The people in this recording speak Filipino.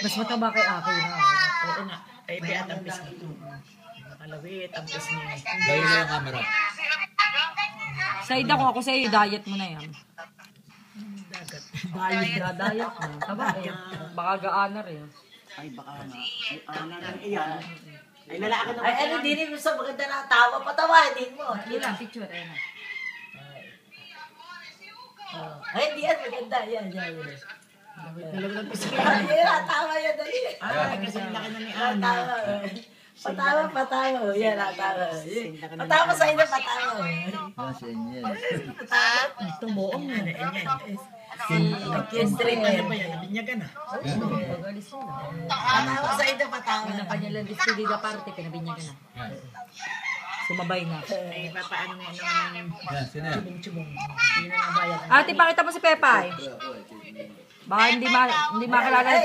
Mas mataba kay Aki na. Oo nga. Ay, biya tampis nito. Nakalawit, tampis niya. Gawin mo yung camera. Side ako sa'yo, diet mo na yan. Dagat. Dayak na. Taba eh. Baka gaan na rin. Ay, baka nga. Ay, ana lang iyan. Ay, lalaki naman. Ay, ano, din mo sa maganda na tawa. Patawanin mo. Yun lang, picture. Ayan na. Ay, hindi yan. Maganda. Yan. Dalawang tampis Yan, tawa yan. Dali. Ay, kasi laki na ni Ana. Patawa. Yan, tawa. Patawa sa inyo, patawa. Itong buong nga na yan. Straight na Ano ba yan? Nabinyagan na. Pag-alis mo na. Patawa sa inyo, patawa. Yung kanyang despedida party, pinabinyagan na. Sumabay na. Ay, papaano nga nung Yan, sino yan? chubong-chubong. Yun ang bayad. Ate, pakita mo si Pepay. Baka hindi makilala.